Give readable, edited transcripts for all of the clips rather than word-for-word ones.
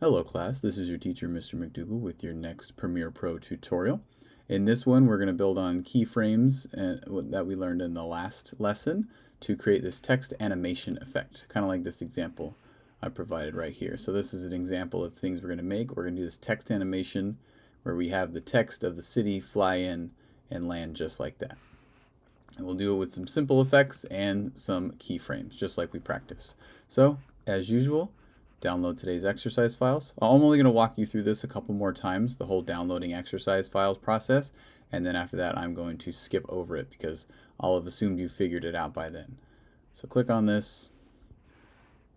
Hello class, this is your teacher Mr. McDougall with your next Premiere Pro tutorial. In this one we're going to build on keyframes that we learned in the last lesson to create this text animation effect, kind of like this example I provided right here. So this is an example of things we're going to make. We're going to do this text animation where we have the text of the city fly in and land just like that. And we'll do it with some simple effects and some keyframes, just like we practice. So, as usual, download today's exercise files. I'm only going to walk you through this a couple more times, the whole downloading exercise files process, and then after that I'm going to skip over it because I'll have assumed you figured it out by then. So click on this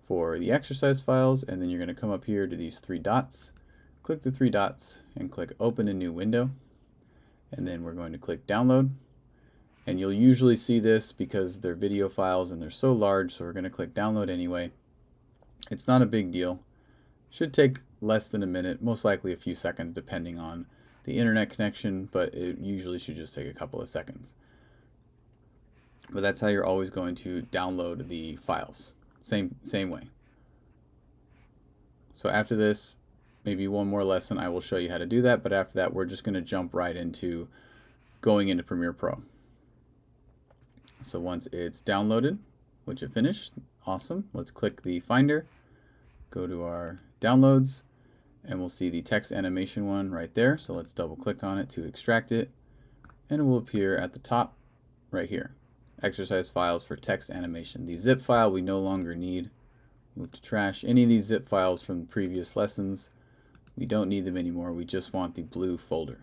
for the exercise files, and then you're going to come up here to these three dots. Click the three dots and click Open a New Window, and then we're going to click Download. And you'll usually see this because they're video files and they're so large, so we're going to click Download anyway. It's not a big deal. Should take less than a minute, most likely a few seconds depending on the internet connection, but it usually should just take a couple of seconds. But that's how you're always going to download the files. Same way. So after this, maybe one more lesson, I will show you how to do that, but after that we're just going to jump right into going into Premiere Pro. So once it's downloaded, which it finished, awesome. Let's click the Finder, go to our downloads, and we'll see the text animation one right there. So let's double click on it to extract it, and it will appear at the top right here. Exercise files for text animation. The zip file we no longer need. Move to trash. Any of these zip files from previous lessons, we don't need them anymore. We just want the blue folder.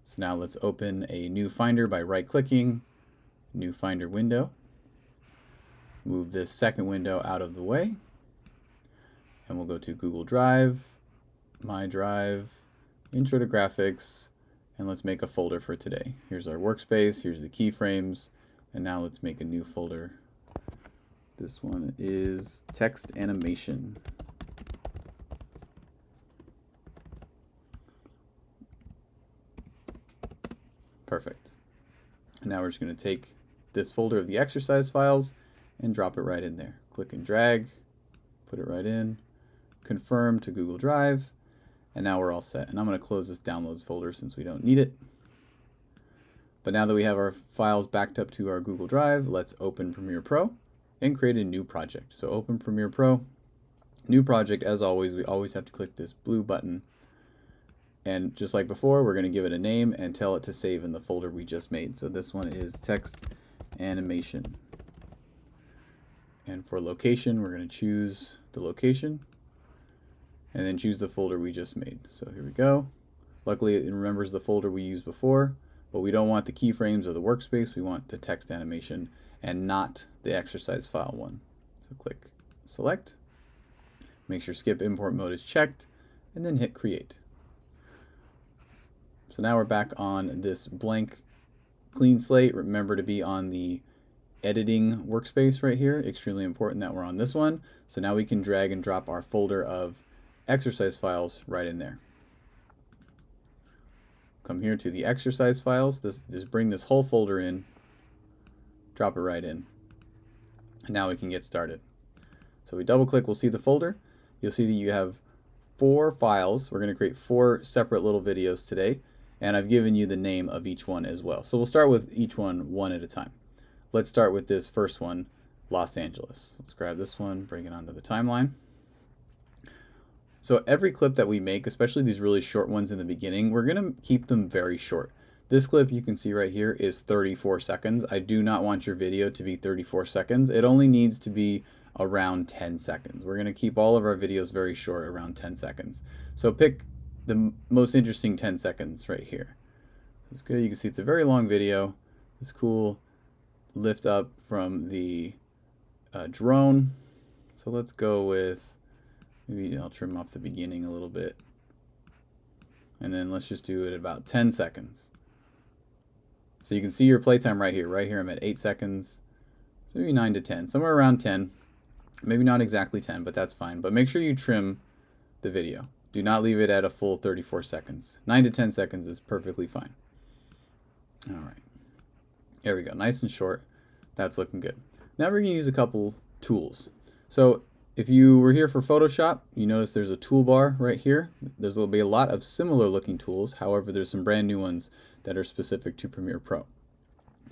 So now let's open a new Finder by right-clicking, new Finder window. Move this second window out of the way, and we'll go to Google Drive, My Drive, Intro to Graphics, and let's make a folder for today. Here's our workspace, here's the keyframes, and now let's make a new folder. This one is text animation. Perfect. And now we're just going to take this folder of the exercise files and drop it right in there. Click and drag, put it right in, confirm to Google Drive, and now we're all set. And I'm going to close this downloads folder since we don't need it. But now that we have our files backed up to our Google Drive, let's open Premiere Pro and create a new project. So open Premiere Pro, new project. As always, we always have to click this blue button. And just like before, we're going to give it a name and tell it to save in the folder we just made. So this one is text animation. And for location, we're going to choose the location and then choose the folder we just made. So here we go. Luckily, it remembers the folder we used before, but we don't want the keyframes or the workspace. We want the text animation and not the exercise file one. So click select, make sure skip import mode is checked, and then hit create. So now we're back on this blank clean slate. Remember to be on the editing workspace right here. Extremely important that we're on this one. So now we can drag and drop our folder of exercise files right in there. Come here to the exercise files. Just bring this whole folder in, drop it right in, and now we can get started. So we double click, we'll see the folder. You'll see that you have 4 files. We're going to create 4 separate little videos today, and I've given you the name of each one as well. So we'll start with each one at a time. Let's start with this first one, Los Angeles. Let's grab this one, bring it onto the timeline. So every clip that we make, especially these really short ones in the beginning, we're going to keep them very short. This clip you can see right here is 34 seconds. I do not want your video to be 34 seconds. It only needs to be around 10 seconds. We're going to keep all of our videos very short, around 10 seconds. So pick the most interesting 10 seconds right here. That's good. You can see it's a very long video. It's cool. Lift up from the drone. So let's go with, maybe I'll trim off the beginning a little bit. And then let's just do it about 10 seconds. So you can see your playtime right here. Right here I'm at 8 seconds. So maybe 9 to 10. Somewhere around 10. Maybe not exactly 10, but that's fine. But make sure you trim the video. Do not leave it at a full 34 seconds. 9 to 10 seconds is perfectly fine. All right. There we go, nice and short. That's looking good. Now we're going to use a couple tools. So If you were here for Photoshop, you notice there's a toolbar right here. There'll be a lot of similar looking tools. However, there's some brand new ones that are specific to Premiere Pro.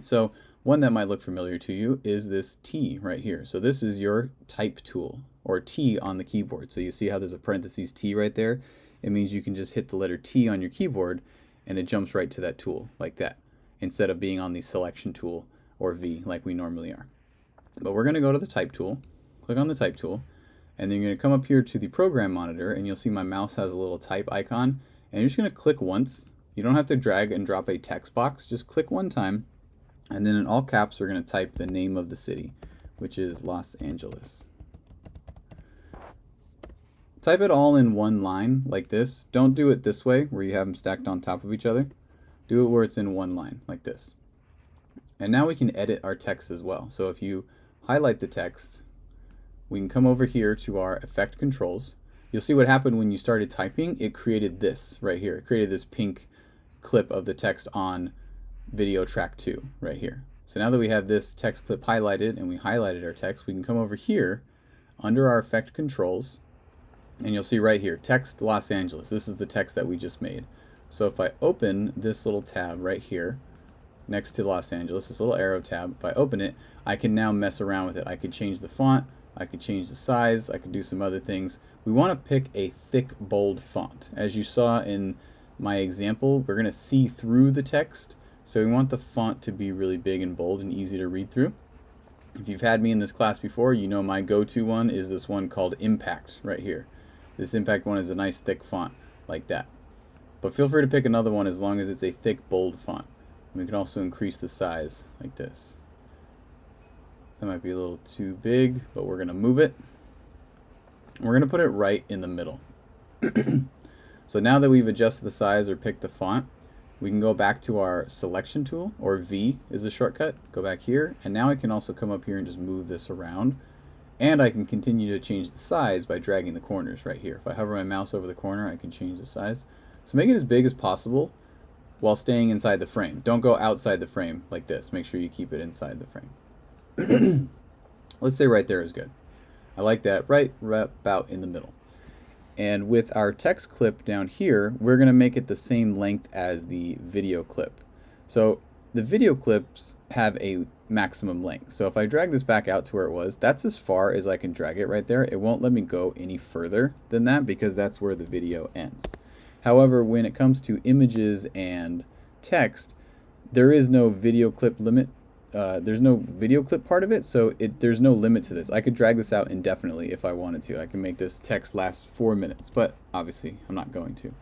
So one that might look familiar to you is this T right here. So this is your type tool, or T on the keyboard. So you see how there's a parentheses T right there? It means you can just hit the letter T on your keyboard and it jumps right to that tool like that, instead of being on the selection tool or V like we normally are. But we're going to go to the type tool, click on the type tool, and then you're going to come up here to the program monitor, and you'll see my mouse has a little type icon, and you're just going to click once. You don't have to drag and drop a text box, just click one time, and then in all caps we're going to type the name of the city, which is Los Angeles. Type it all in one line like this. Don't do it this way where you have them stacked on top of each other. Do it where it's in one line like this. And now we can edit our text as well. So if you highlight the text, we can come over here to our effect controls. You'll see what happened when you started typing. It created this right here. It created this pink clip of the text on video track 2 right here. So now that we have this text clip highlighted and we highlighted our text, we can come over here under our effect controls, and you'll see right here, text Los Angeles. This is the text that we just made. So if I open this little tab right here next to Los Angeles, this little arrow tab, if I open it, I can now mess around with it. I could change the font, I could change the size, I could do some other things. We want to pick a thick, bold font. As you saw in my example, we're going to see through the text, so we want the font to be really big and bold and easy to read through. If you've had me in this class before, you know my go-to one is this one called Impact right here. This Impact one is a nice thick font like that. But feel free to pick another one as long as it's a thick, bold font. We can also increase the size like this. That might be a little too big, but we're going to move it. We're going to put it right in the middle. So now that we've adjusted the size or picked the font, we can go back to our selection tool, or V is the shortcut. Go back here, and now I can also come up here and just move this around. And I can continue to change the size by dragging the corners right here. If I hover my mouse over the corner, I can change the size. So make it as big as possible while staying inside the frame. Don't go outside the frame like this. Make sure you keep it inside the frame. Let's say right there is good. I like that right about in the middle. And with our text clip down here, we're going to make it the same length as the video clip. So the video clips have a maximum length. So if I drag this back out to where it was, that's as far as I can drag it right there. It won't let me go any further than that because that's where the video ends. However, when it comes to images and text, there is no video clip limit. There's no video clip part of it, so there's no limit to this. I could drag this out indefinitely if I wanted to. I can make this text last 4 minutes, but obviously I'm not going to.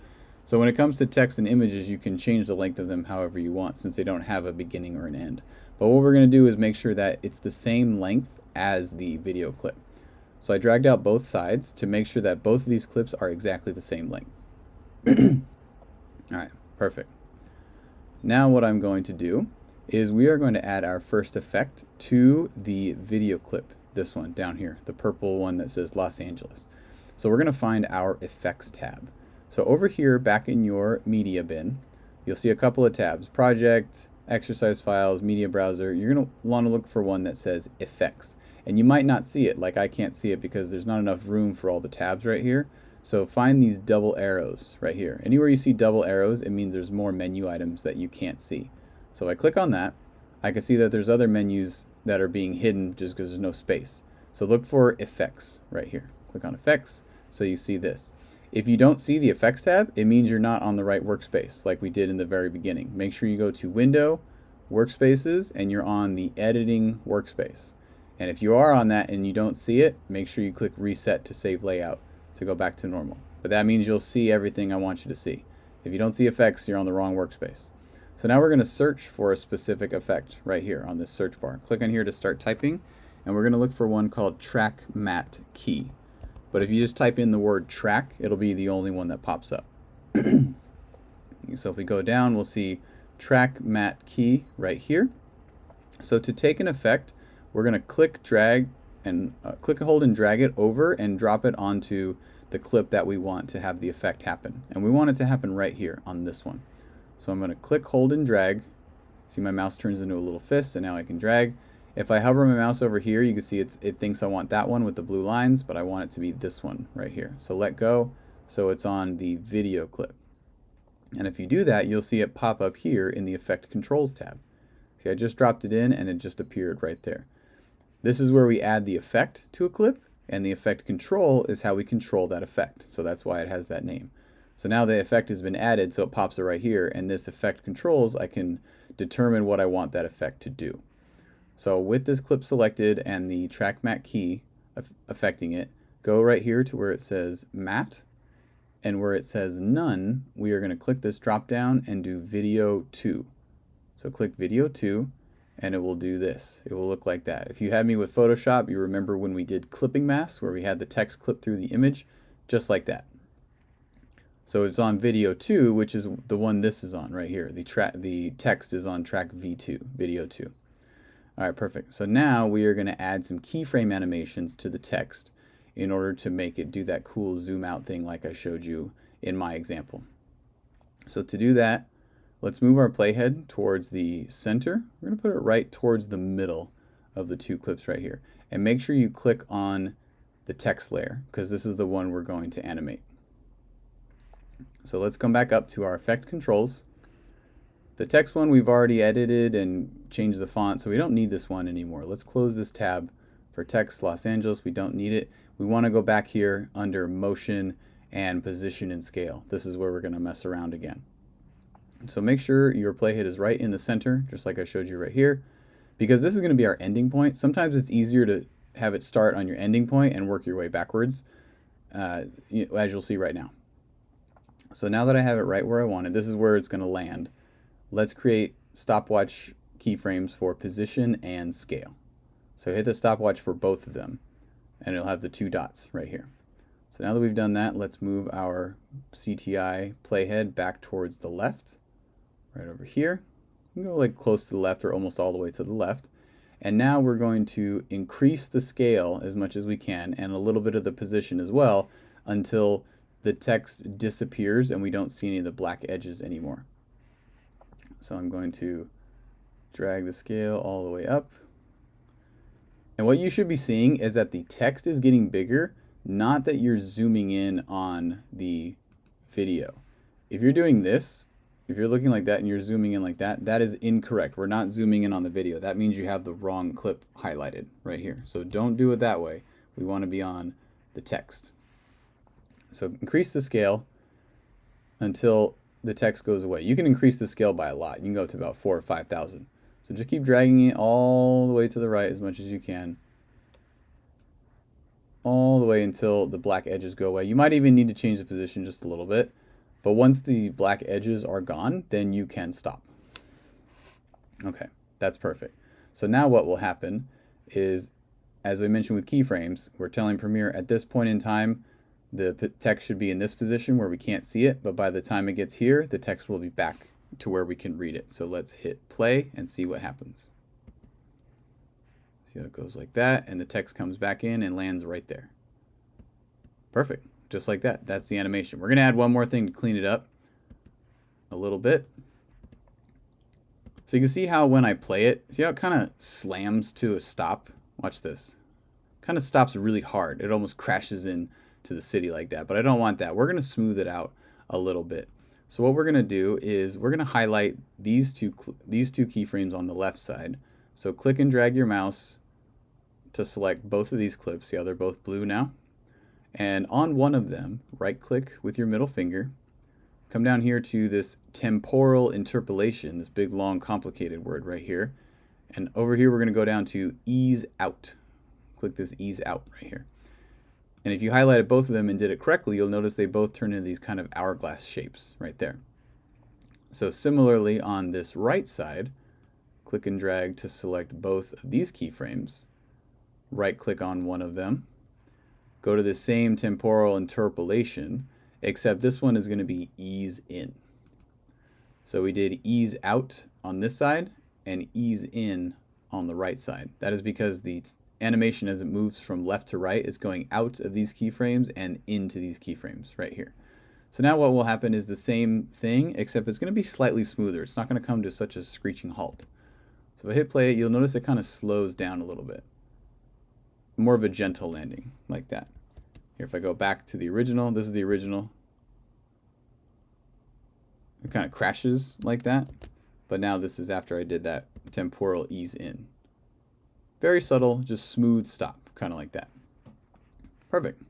So when it comes to text and images, you can change the length of them however you want since they don't have a beginning or an end. But what we're going to do is make sure that it's the same length as the video clip. So I dragged out both sides to make sure that both of these clips are exactly the same length. Alright, perfect. Now what I'm going to do is we are going to add our first effect to the video clip, this one down here, the purple one that says Los Angeles. So we're going to find our effects tab. So over here back in your media bin, you'll see a couple of tabs, project, exercise files, media browser. You're going to want to look for one that says effects. And you might not see it, like I can't see it because there's not enough room for all the tabs right here. So find these double arrows right here. Anywhere you see double arrows, it means there's more menu items that you can't see. So if I click on that, I can see that there's other menus that are being hidden just because there's no space. So look for effects right here. Click on effects so you see this. If you don't see the effects tab, it means you're not on the right workspace like we did in the very beginning. Make sure you go to Window, Workspaces, and you're on the editing workspace. And if you are on that and you don't see it, make sure you click Reset to save layout to go back to normal. But that means you'll see everything I want you to see. If you don't see effects, you're on the wrong workspace. So now we're going to search for a specific effect right here on this search bar. Click on here to start typing, and we're going to look for one called Track Matte Key. But if you just type in the word track, it'll be the only one that pops up. So if we go down, we'll see Track Matte Key right here. So to take an effect, we're going to click, drag, and click, hold, and drag it over and drop it onto the clip that we want to have the effect happen. And we want it to happen right here on this one. So I'm going to click, hold, and drag. See, my mouse turns into a little fist, and now I can drag. If I hover my mouse over here, you can see it thinks I want that one with the blue lines, but I want it to be this one right here. So let go, so it's on the video clip. And if you do that, you'll see it pop up here in the Effect Controls tab. See, I just dropped it in and it just appeared right there. This is where we add the effect to a clip, and the effect control is how we control that effect. So that's why it has that name. So now the effect has been added, so it pops it right here, and this effect controls, I can determine what I want that effect to do. So with this clip selected and the track matte key affecting it, go right here to where it says matte, and where it says none, we are going to click this drop down and do video 2. So click video 2, and it will do this. It will look like that. If you had me with Photoshop, you remember when we did clipping masks where we had the text clip through the image, just like that. So it's on video 2, which is the one this is on right here. The text is on track V2, video 2. All right, perfect. So now we are going to add some keyframe animations to the text in order to make it do that cool zoom out thing like I showed you in my example. So to do that, let's move our playhead towards the center. We're going to put it right towards the middle of the two clips right here. And make sure you click on the text layer, because this is the one we're going to animate. So let's come back up to our effect controls. The text one we've already edited and changed the font, so we don't need this one anymore. Let's close this tab for text Los Angeles. We don't need it. We want to go back here under motion and position and scale. This is where we're going to mess around again. So make sure your playhead is right in the center, just like I showed you right here, because this is going to be our ending point. Sometimes it's easier to have it start on your ending point and work your way backwards, as you'll see right now. So now that I have it right where I want it, this is where it's going to land. Let's create stopwatch keyframes for position and scale. So hit the stopwatch for both of them, and it'll have the 2 dots right here. So now that we've done that, let's move our CTI playhead back towards the left, right over here. You can go like close to the left or almost all the way to the left. And now we're going to increase the scale as much as we can and a little bit of the position as well until the text disappears and we don't see any of the black edges anymore. So I'm going to drag the scale all the way up. And what you should be seeing is that the text is getting bigger, not that you're zooming in on the video. If you're doing this, if you're looking like that and you're zooming in like that, that is incorrect. We're not zooming in on the video. That means you have the wrong clip highlighted right here. So don't do it that way. We want to be on the text. So increase the scale until the text goes away. You can increase the scale by a lot. You can go up to about 4,000 or 5,000. So just keep dragging it all the way to the right as much as you can. All the way until the black edges go away. You might even need to change the position just a little bit. But once the black edges are gone, then you can stop. Okay, that's perfect. So now what will happen is, as we mentioned with keyframes, we're telling Premiere at this point in time, the text should be in this position where we can't see it, but by the time it gets here, the text will be back to where we can read it. So let's hit play and see what happens. See how it goes like that, and the text comes back in and lands right there. Perfect, just like that. That's the animation. We're going to add one more thing to clean it up a little bit. So you can see how when I play it, see how it kind of slams to a stop? Watch this. Kind of stops really hard. It almost crashes in to the city like that, but I don't want that. We're going to smooth it out a little bit. So what we're going to do is we're going to highlight these two keyframes on the left side. So click and drag your mouse to select both of these clips. See how they're both blue now? And on one of them, right click with your middle finger, come down here to this temporal interpolation, this big long complicated word right here. And over here we're going to go down to ease out. Click this ease out right here. And if you highlighted both of them and did it correctly, you'll notice they both turn into these kind of hourglass shapes right there. So similarly on this right side, click and drag to select both of these keyframes. Right click on one of them. Go to the same temporal interpolation, except this one is going to be ease in. So we did ease out on this side and ease in on the right side. That is because the animation as it moves from left to right is going out of these keyframes and into these keyframes right here. So now what will happen is the same thing, except it's going to be slightly smoother. It's not going to come to such a screeching halt. So if I hit play it, you'll notice it kind of slows down a little bit. More of a gentle landing, like that. Here, if I go back to the original, this is the original. It kind of crashes like that. But now this is after I did that temporal ease in. Very subtle, just smooth stop, kind of like that. Perfect.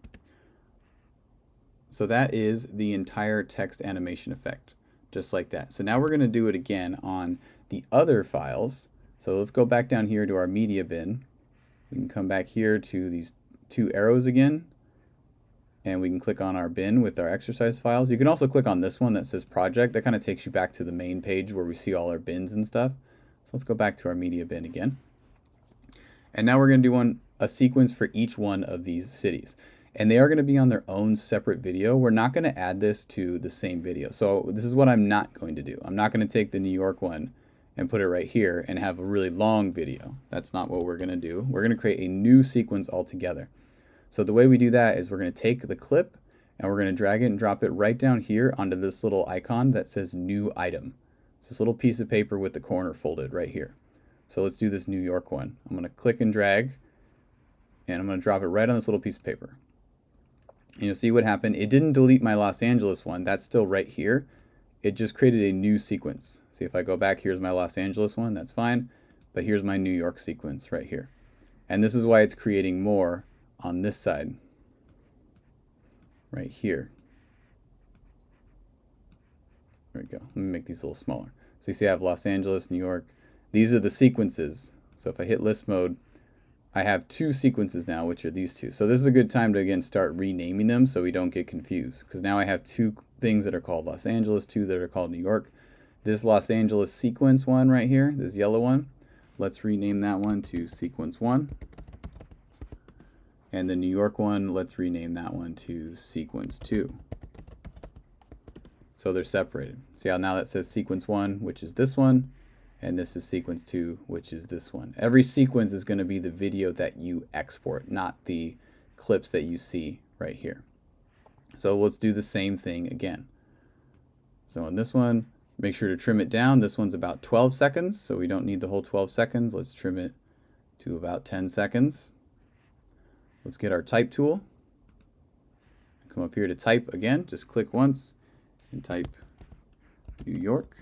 So that is the entire text animation effect, just like that. So now we're going to do it again on the other files. So let's go back down here to our media bin. We can come back here to these two arrows again, and we can click on our bin with our exercise files. You can also click on this one that says project. That kind of takes you back to the main page where we see all our bins and stuff. So let's go back to our media bin again. And now we're going to do a sequence for each one of these cities. And they are going to be on their own separate video. We're not going to add this to the same video. So this is what I'm not going to do. I'm not going to take the New York one and put it right here and have a really long video. That's not what we're going to do. We're going to create a new sequence altogether. So the way we do that is we're going to take the clip and we're going to drag it and drop it right down here onto this little icon that says new item. It's this little piece of paper with the corner folded right here. So let's do this New York one. I'm going to click and drag, and I'm going to drop it right on this little piece of paper. And you'll see what happened. It didn't delete my Los Angeles one. That's still right here. It just created a new sequence. See, if I go back, here's my Los Angeles one. That's fine. But here's my New York sequence right here. And this is why it's creating more on this side right here. There we go. Let me make these a little smaller. So you see I have Los Angeles, New York. These are the sequences. So if I hit list mode, I have two sequences now, which are these two. So this is a good time to, again, start renaming them so we don't get confused. Because now I have two things that are called Los Angeles, two that are called New York. This Los Angeles sequence one right here, this yellow one, let's rename that one to sequence 1. And the New York one, let's rename that one to sequence 2. So they're separated. See how now that says sequence 1, which is this one, and this is sequence 2, which is this one. Every sequence is going to be the video that you export, not the clips that you see right here. So let's do the same thing again. So on this one, make sure to trim it down. This one's about 12 seconds, so we don't need the whole 12 seconds. Let's trim it to about 10 seconds. Let's get our type tool. Come up here to type again. Just click once and type New York.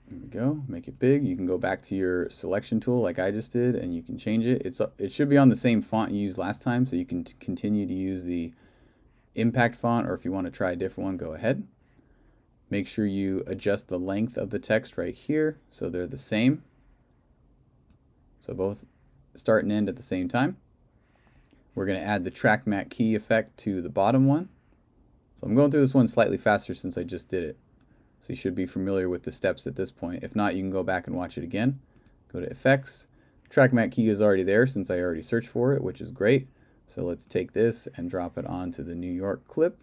There we go. Make it big. You can go back to your selection tool like I just did, and you can change it. It should be on the same font you used last time, so you can continue to use the impact font, or if you want to try a different one, go ahead. Make sure you adjust the length of the text right here so they're the same. So both start and end at the same time. We're going to add the track mat key effect to the bottom one. So I'm going through this one slightly faster since I just did it. So you should be familiar with the steps at this point. If not, you can go back and watch it again. Go to Effects. Track mat key is already there since I already searched for it, which is great. So let's take this and drop it onto the New York clip.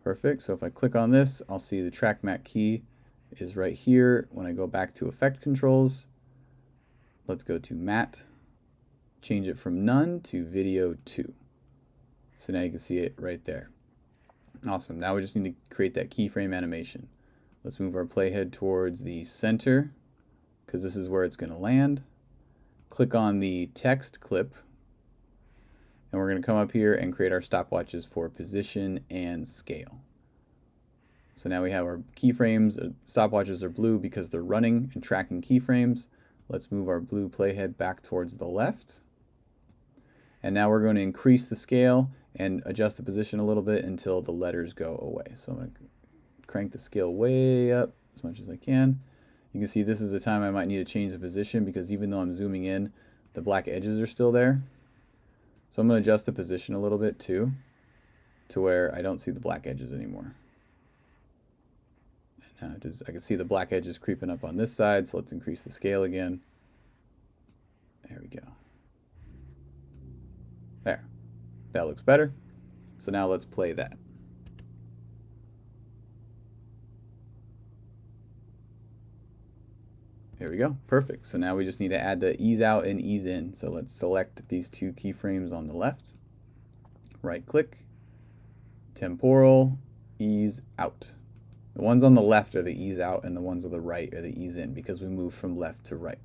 Perfect. So if I click on this, I'll see the track mat key is right here. When I go back to Effect Controls, let's go to Matte. Change it from None to Video 2. So now you can see it right there. Awesome. Now we just need to create that keyframe animation. Let's move our playhead towards the center because this is where it's going to land. Click on the text clip, and we're going to come up here and create our stopwatches for position and scale. So now we have our keyframes. Stopwatches are blue because they're running and tracking keyframes. Let's move our blue playhead back towards the left. And now we're going to increase the scale and adjust the position a little bit until the letters go away. So I'm going to crank the scale way up as much as I can. You can see this is the time I might need to change the position because even though I'm zooming in, the black edges are still there. So I'm going to adjust the position a little bit too, to where I don't see the black edges anymore. And I can see the black edges creeping up on this side, so let's increase the scale again. There we go. There. That looks better. So now let's play that. There we go. Perfect. So now we just need to add the ease out and ease in. So let's select these two keyframes on the left. Right click. Temporal. Ease out. The ones on the left are the ease out, and the ones on the right are the ease in, because we move from left to right.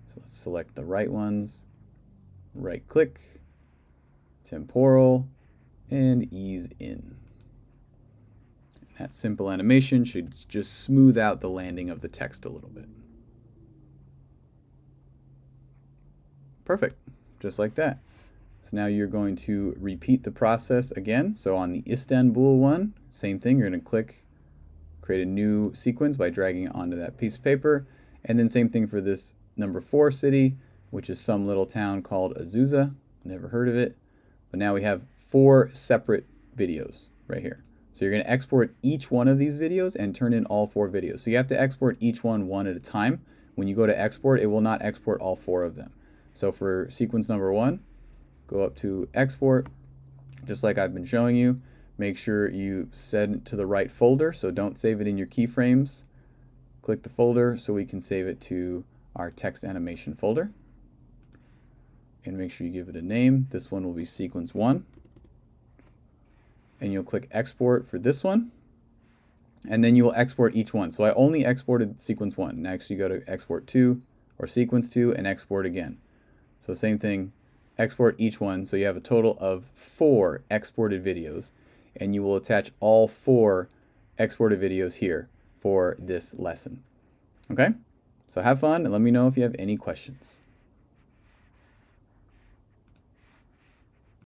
So let's select the right ones, right click, temporal, and ease in. That simple animation should just smooth out the landing of the text a little bit. Perfect, just like that. So now you're going to repeat the process again. So on the Istanbul one, same thing, you're going to click, create a new sequence by dragging it onto that piece of paper. And then same thing for this number 4 city, which is some little town called Azusa. Never heard of it. But now we have 4 separate videos right here. So you're going to export each one of these videos and turn in all 4 videos. So you have to export each one at a time. When you go to export, it will not export all 4 of them. So for sequence number 1, go up to export, just like I've been showing you. Make sure you set it to the right folder, so don't save it in your keyframes. Click the folder so we can save it to our text animation folder. And make sure you give it a name. This one will be sequence 1. And you'll click export for this one. And then you will export each one. So I only exported sequence 1. Next you go to export 2 or sequence 2 and export again. So same thing, export each one. So you have a total of 4 exported videos. And you will attach all 4 exported videos here for this lesson. Okay? So have fun and let me know if you have any questions.